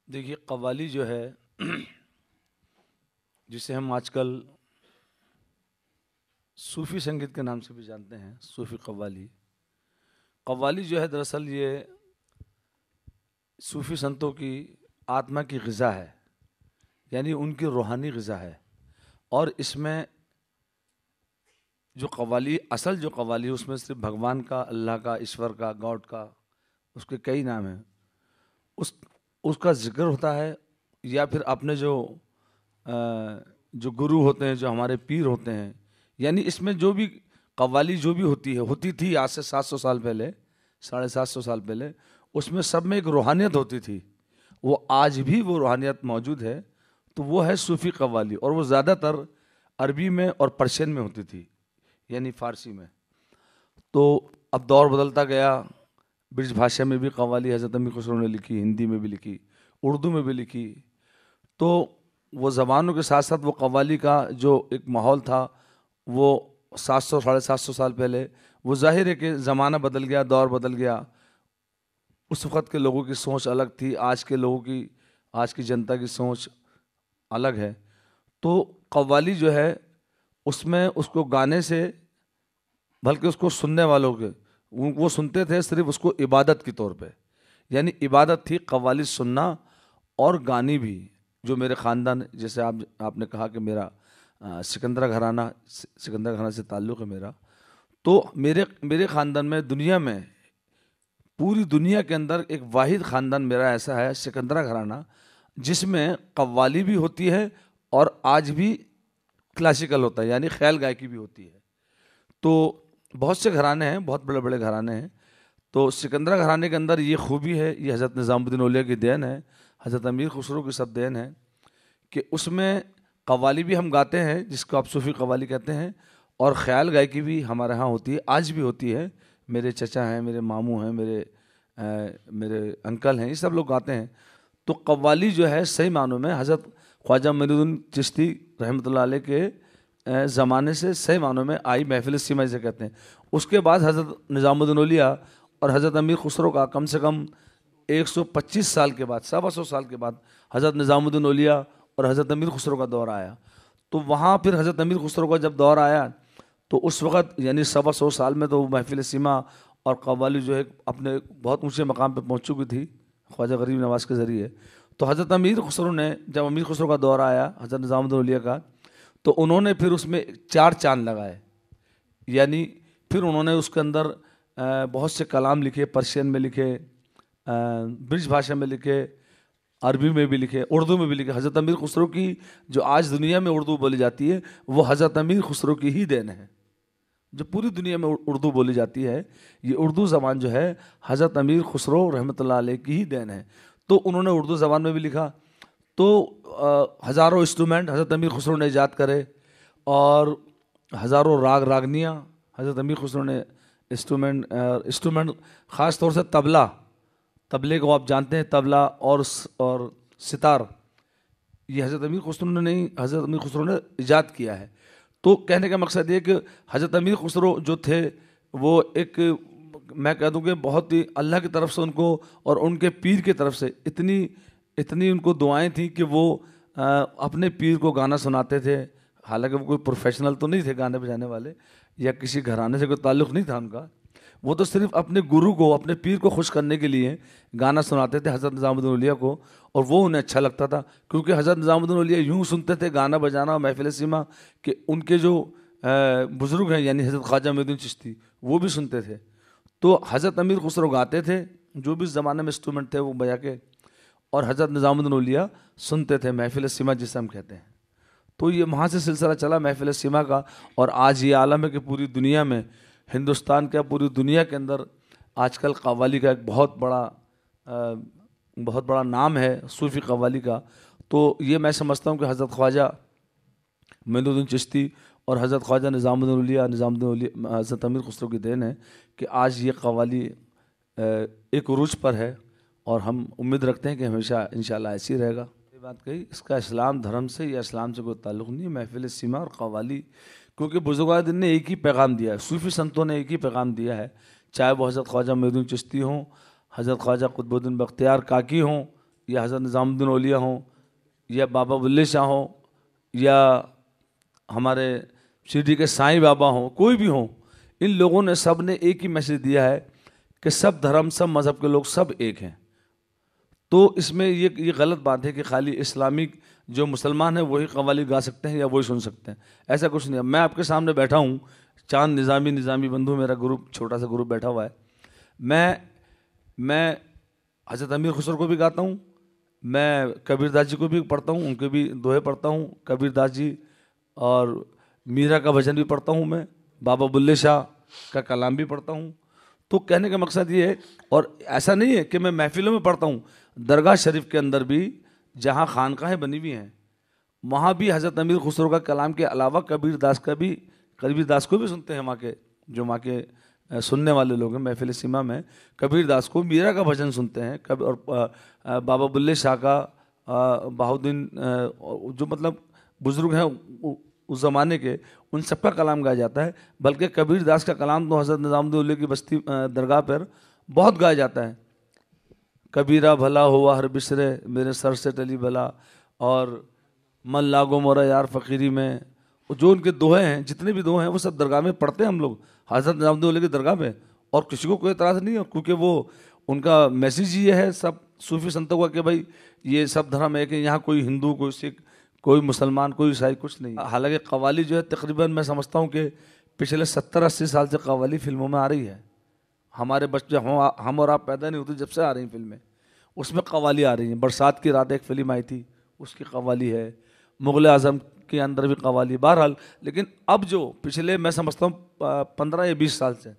देखिए कव्वाली जो है जिसे हम आजकल सूफ़ी संगीत के नाम से भी जानते हैं, सूफ़ी कव्वाली। कव्वाली जो है दरअसल ये सूफ़ी संतों की आत्मा की ग़िज़ा है, यानी उनकी रूहानी ग़िज़ा है। और इसमें जो कव्वाली असल जो कव्वाली है उसमें सिर्फ भगवान का, अल्लाह का, ईश्वर का, गॉड का, उसके कई नाम हैं, उस उसका जिक्र होता है। या फिर अपने अ, जो गुरु होते हैं, जो हमारे पीर होते हैं, यानी इसमें जो भी कव्वाली जो भी होती है, होती थी आज से 700 साल पहले, 750 साल पहले, उसमें सब में एक रूहानियत होती थी। वो आज भी वो रूहानियत मौजूद है। तो वो है सूफ़ी कव्वाली, और वो ज़्यादातर अरबी में और पर्शियन में होती थी, यानी फ़ारसी में। तो अब दौर बदलता गया, ब्रिज भाषा में भी कव्वाली हज़रत अमीर खुसरो ने लिखी, हिंदी में भी लिखी, उर्दू में भी लिखी। तो वो ज़बानों के साथ साथ वो कव्वाली का जो एक माहौल था, वो 700 750 साल पहले, वो जाहिर है कि ज़माना बदल गया, दौर बदल गया। उस वक़्त के लोगों की सोच अलग थी, आज के लोगों की, आज की जनता की सोच अलग है। तो कव्वाली जो है उसमें उसको गाने से, बल्कि उसको सुनने वालों के, वो सुनते थे सिर्फ उसको इबादत के तौर पे, यानी इबादत थी कव्वाली सुनना और गानी भी। जो मेरे ख़ानदान, जैसे आपने कहा कि मेरा सिकंदरा घराना, सिकंदरा घराना से ताल्लुक़ है मेरा, तो मेरे मेरे ख़ानदान में, दुनिया में, पूरी दुनिया के अंदर एक वाहिद ख़ानदान मेरा ऐसा है, सिकंदरा घराना, जिसमें कव्वाली भी होती है और आज भी क्लासिकल होता है, यानी ख्याल गायकी भी होती है। तो बहुत से घराने हैं, बहुत बड़े बड़े घराने हैं। तो सिकंदरा घराने के अंदर ये खूबी है, ये हज़रत निज़ामुद्दीन औलिया की देन है, हज़रत अमीर खुसरो की सब देन है, कि उसमें कव्वाली भी हम गाते हैं, जिसको आप सूफ़ी कव्वाली कहते हैं, और ख़याल गायकी भी हमारे यहाँ होती है, आज भी होती है। मेरे चचा हैं, मेरे मामू हैं, मेरे अंकल हैं, ये सब लोग गाते हैं। तो कव्वाली जो है सही मानों में हज़रत ख्वाजा मोइनुद्दीन चिश्ती रहमतुल्लाह अलैह के ज़माने से सही मानों में आई महफिल सिमा जिसे कहते हैं। उसके बाद हज़रत निज़ामुद्दीन औलिया और हज़रत अमीर खुसरो का कम से कम 125 साल के बाद, 125 साल के बाद हज़रत निज़ामुद्दीन औलिया और हज़रत अमीर खुसरो का दौर आया। तो वहाँ फिर हज़रत अमीर खुसरो का जब दौर आया, तो उस वक़्त यानी 125 साल में तो महफिल सिमा और कव्वाली जो है अपने बहुत ऊँचे मकाम पर पहुँच चुकी थी ख्वाजा गरीब नवाज़ के ज़रिए। तो हज़रत अमीर खुसरो ने, जब अमीर खुसरो का दौर आया हज़रत निज़ामुद्दीन औलिया का, तो उन्होंने फिर उसमें 4 चाँद लगाए। यानी फिर उन्होंने उसके अंदर बहुत से कलाम लिखे, पर्शियन में लिखे, ब्रिज भाषा में लिखे, अरबी में भी लिखे, उर्दू में भी लिखे। हज़रत अमीर खुसरो की जो आज दुनिया में उर्दू बोली जाती है, वो हज़रत अमीर खुसरो की ही देन है। जो पूरी दुनिया में उर्दू बोली जाती है, ये उर्दू ज़बान जो है हज़रत अमीर खुसरो रहमतुल्लाह अलैह की ही देन है। तो उन्होंने उर्दू ज़बान में भी लिखा। तो हज़ारों इंस्ट्रूमेंट हज़रत अमीर खुसरो ने ईजाद करे, और हज़ारों राग रागनियाँ हज़रत अमीर खुसरो ने इंस्ट्रूमेंट ख़ास तौर से तबला, तबले को आप जानते हैं, तबला और सितार, ये हज़रत अमीर खुसरो ने नहीं, हज़रत अमीर खुसरो ने ईजाद किया है। तो कहने का मकसद ये कि हज़रत अमीर खुसरो जो थे, वो एक, मैं कह दूँ कि बहुत ही अल्लाह की तरफ से उनको और उनके पीर की तरफ से इतनी इतनी उनको दुआएं थी कि वो अपने पीर को गाना सुनाते थे। हालांकि वो कोई प्रोफेशनल तो नहीं थे गाने बजाने वाले, या किसी घराने से कोई ताल्लुक़ नहीं था उनका। वो तो सिर्फ अपने गुरु को, अपने पीर को खुश करने के लिए गाना सुनाते थे हज़रत निज़ामुद्दीन औलिया को, और वो उन्हें अच्छा लगता था। क्योंकि हज़रत निज़ामुद्दीन औलिया यूँ सुनते थे गाना बजाना और महफिल सीमा, कि उनके जो बुज़ुर्ग हैं, यानी हज़रत ख्वाजा मोइनुद्दीन चिश्ती, वो भी सुनते थे। तो हज़रत अमीर खुसरो गाते थे, जो भी उस ज़माने में इंस्ट्रूमेंट थे वो बजा के, और हज़रत निज़ामुद्दीन औलिया सुनते थे महफिल सीमा जिसे हम कहते हैं। तो ये वहाँ से सिलसिला चला महफिल सीमा का, और आज ये आलम है कि पूरी दुनिया में, हिंदुस्तान क्या पूरी दुनिया के अंदर आजकल कव्वाली का एक बहुत बड़ा नाम है, सूफ़ी कव्वाली का। तो ये मैं समझता हूँ कि हज़रत ख्वाजा मोइनुद्दीन चिश्ती और हज़रत ख्वाजा निज़ामुद्दीन औलिया हज़रत अमीर खुसरो की देन है कि आज ये कव्वाली एक उरूज पर है, और हम उम्मीद रखते हैं कि हमेशा इंशाल्लाह ऐसी रहेगा। ये बात कही, इसका इस्लाम धर्म से या इस्लाम से कोई ताल्लुक़ नहीं है, महफिल सीमा और कव्वाली, क्योंकि बुज़ुर्गान दिन ने एक ही पैगाम दिया है, सूफ़ी संतों ने एक ही पैगाम दिया है, चाहे वो हज़रत ख्वाजा मोइनुद्दीन चिश्ती हों, हज़रत ख्वाजा कुतुबुद्दीन बख्तियार काकी हों, या हज़रत निज़ामुद्दीन औलिया हों, या बाबा बुल्ले शाह हों, या हमारे शिरडी के साईं बाबा हों, कोई भी हों, इन लोगों ने सब ने एक ही मैसेज दिया है कि सब धर्म, सब मज़हब के लोग सब एक हैं। तो इसमें ये गलत बात है कि खाली इस्लामिक जो मुसलमान हैं वही कव्वाली गा सकते हैं या वही सुन सकते हैं, ऐसा कुछ नहीं है। मैं आपके सामने बैठा हूँ, चांद निज़ामी बंधु मेरा ग्रुप, छोटा सा ग्रुप बैठा हुआ है। मैं हज़रत अमीर खुसरो को भी गाता हूँ, मैं कबीरदास जी को भी पढ़ता हूँ, उनके भी दोहे पढ़ता हूँ, कबीरदास जी और मीरा का भजन भी पढ़ता हूँ, मैं बाबा बुल्ले शाह का कलाम भी पढ़ता हूँ। तो कहने का मकसद ये है, और ऐसा नहीं है कि मैं महफिलों में पढ़ता हूँ, दरगाह शरीफ के अंदर भी जहाँ खानकाहें बनी हुई हैं वहाँ भी हज़रत अमीर खुसरो का कलाम के अलावा कबीरदास को भी सुनते हैं। वहाँ के जो वहाँ के सुनने वाले लोग हैं महफिल सीमा में, कबीरदास को, मीरा का भजन सुनते हैं, और बाबा बुल्ले शाह का, बहाउद्दीन, जो मतलब बुज़ुर्ग हैं उस ज़माने के, उन सब का कलाम गाया जाता है। बल्कि कबीरदास का कलाम तो हज़रत निज़ामुद्दीन औलिया की बस्ती दरगाह पर बहुत गाया जाता है। कबीरा भला हुआ हर बिसरे मेरे सर से टली भला, और मन लागो मोरा यार फ़कीरी में, जो उनके दोहे हैं, जितने भी दोहे हैं वो सब दरगाह में पढ़ते हैं हम लोग, हज़रत निज़ामुद्दीन औलिया की दरगाह पे, और किसी को कोई एतराज़ नहीं है, क्योंकि वो उनका मैसेज ये है सब सूफी संतों का कि भाई ये सब धर्म है, कि यहाँ कोई हिंदू, कोई सिख, कोई मुसलमान, कोई ईसाई, कुछ नहीं। हालांकि कव्वाली जो है तकरीबन मैं समझता हूँ कि पिछले 70-80 साल से कव्वाली फिल्मों में आ रही है। हमारे बच्चे, हम और आप पैदा नहीं होते जब से आ रही फिल्में, उसमें कव्वाली आ रही हैं। बरसात की रात एक फिल्म आई थी, उसकी कव्वाली है, मुग़ल आज़म के अंदर भी कव्वाली, बहरहाल। लेकिन अब जो पिछले मैं समझता हूँ 15 या 20 साल से,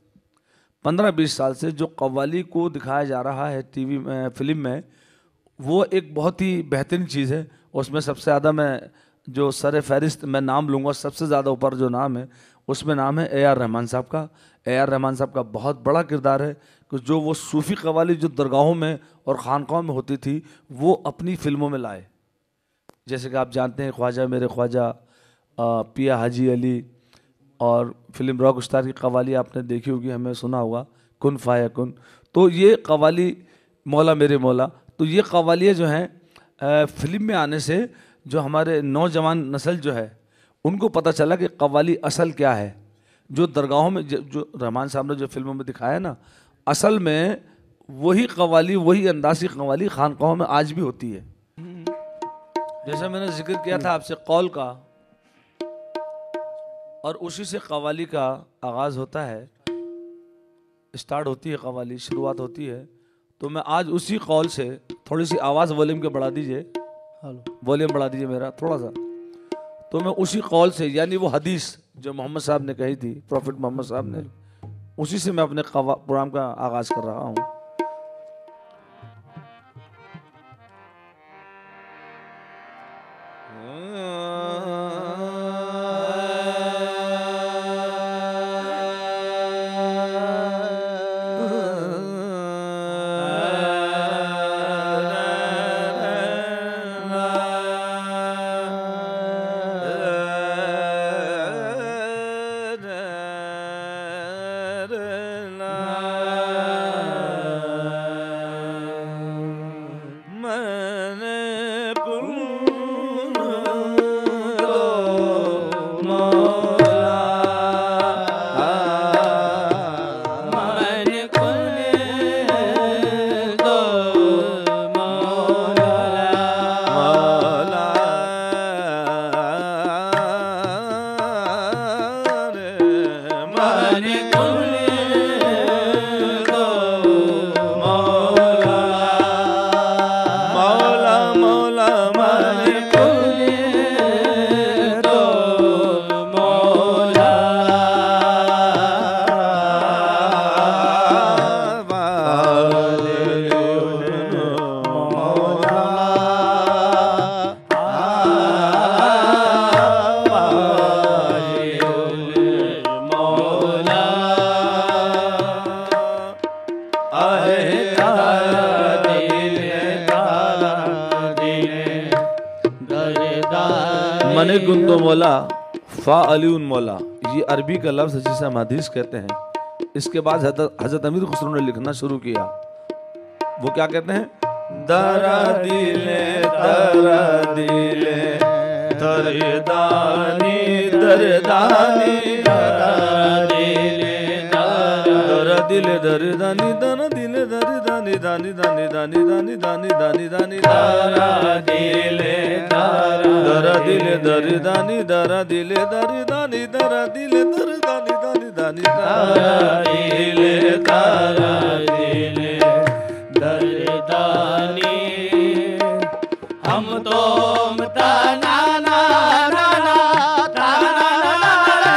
15-20 साल से जो कव्वाली को दिखाया जा रहा है टीवी में, फिल्म में, वो एक बहुत ही बेहतरीन चीज़ है। उसमें सबसे ज़्यादा मैं जो सर फहरिस्त मैं नाम लूँगा, सबसे ज़्यादा ऊपर जो नाम है उसमें नाम है ए आर रहमान साहब का। ए आर रहमान साहब का बहुत बड़ा किरदार है कि जो वो सूफ़ी कव्वाली जो दरगाहों में और खानकाहों में होती थी वो अपनी फिल्मों में लाए। जैसे कि आप जानते हैं ख्वाजा मेरे ख्वाजा, पिया हाजी अली, और फिल्म रॉक स्टार की कव्वाली आपने देखी होगी, हमें सुना होगा, कुन फाया कुन। तो ये कव्वाली, मौला मेरे मौला, तो ये कव्वालियाँ जो हैं फिल्म में आने से जो हमारे नौजवान नस्ल जो है उनको पता चला कि कव्वाली असल क्या है। जो दरगाहों में जो रहमान साहब ने जो फिल्मों में दिखाया ना, असल में वही कव्वाली, वही अंदाज़ की कव्वाली खानकाहों में आज भी होती है। जैसा मैंने जिक्र किया था आपसे कौल का, और उसी से कव्वाली का आगाज़ होता है, स्टार्ट होती है कव्वाली, शुरुआत होती है। तो मैं आज उसी कौल से, थोड़ी सी आवाज़ वॉल्यूम के बढ़ा दीजिए, वॉल्यूम बढ़ा दीजिए मेरा थोड़ा सा, तो मैं उसी कौल से, यानी वो हदीस जो मोहम्मद साहब ने कही थी, प्रॉफिट मोहम्मद साहब ने, उसी से मैं अपने प्रोग्राम का आगाज़ कर रहा हूँ। मने गुंदो मौला फ़ा अलीउन मौला, ये अरबी का लफ्ज़ जिसे हम हदीस कहते हैं। इसके बाद हज़रत अमीर खुसरो ने लिखना शुरू किया। वो क्या कहते हैं? दरा दिले दरदानी दरदानी दरा दिले दरदानी दरा दिले दरदानी दानी दानी दानी दानी दानी दानी दानी दरा दिले दरा दिले दरदानी दरा दिले दरदानी दरा दिले दरदानी दानी दानी दरा दिले दरदानी हम तो तना ना ना ना तना ना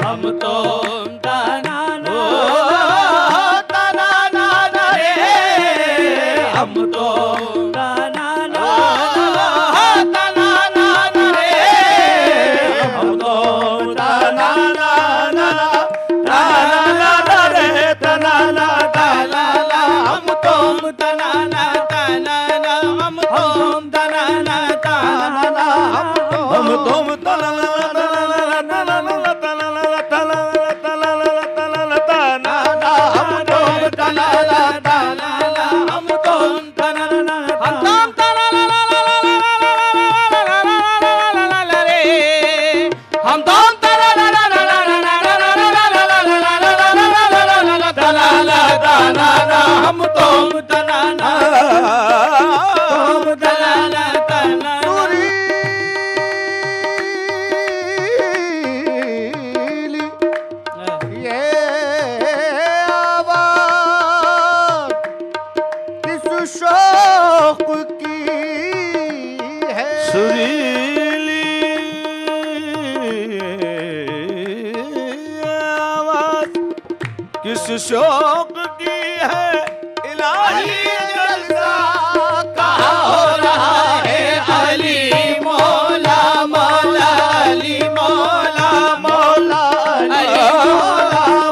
हम तो तना ना तना ना रे हम तो तना ना तना ना रे हम तो तना ना तना रे तना ना हम तुम तनाना तनाना हम तुम तनाना तनाना हम तुम तनाना तनाना तनाना तनाना तनाना तनाना हम तुम तनाना तनाना हम तुम तनाना हम तुम तनाना रे हम तुम तनाना हम तुम तनाना तुम तनाना तनाना सुरीली ये आवाज किस शौक की है सुरीली आवाज किस शौक की है इलाही जलसा कहा हो रहा है अली मौला मौला अली मौला मौला अली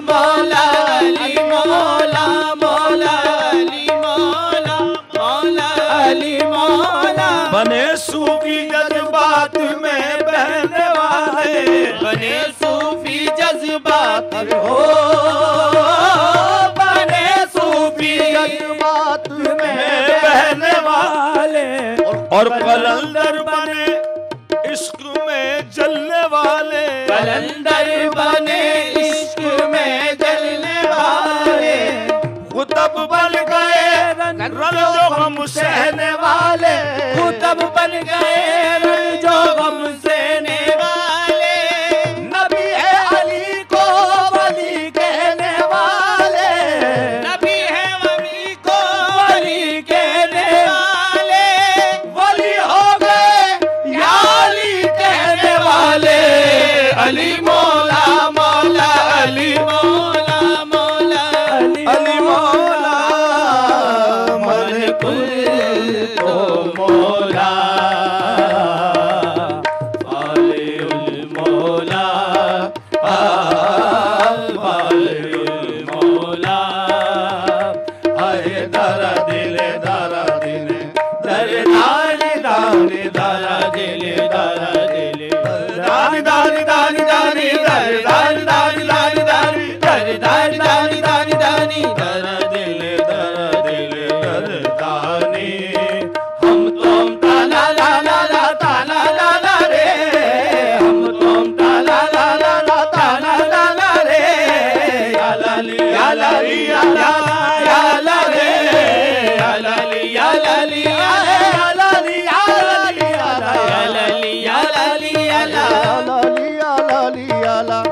मौला अली मौला मौला अली मौला मौला अली मौला बने सूफी जज्बात में बहने वाले बने सूफी जज्बात हो जज्बात में बहने वाले और कलंदर बने इश्क में जलने वाले कलंदर बने इश्क में जलने वाले खुतब बन गए रंजो गम सहने वाले खुतब बन गए रंजो गम सहने वाले नबी है अली को वली कहने वाले नबी है अली को वली कहने वाले वली हो गए या अली कहने वाले अली मौला मौला अली मौला मौला अली मौला मन कुल तो मौला आलिउल मौला आलिउल मौला आए दरा दिले दरदानी दानी दानी दानी दानी दानी दानी दानी दानी दानी दानी दानी दानी दानी दानी दरा दिले दरदानी हम तुम ताला ला ला ला ताला ला ला रे हम तुम ताला ला ला ला ताला ला ला रे या लाली या लाली या ला रे या लाली या लाली या लाली या लाली या लाली या लाली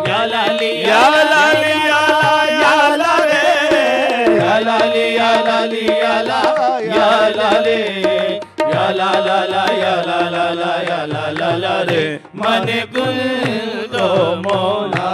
या लाली या लाली या लाली या ला रे या लाली या लाली या ला रे या ला ला ला या ला ला ला या ला ला ला रे मन गुल तो मौला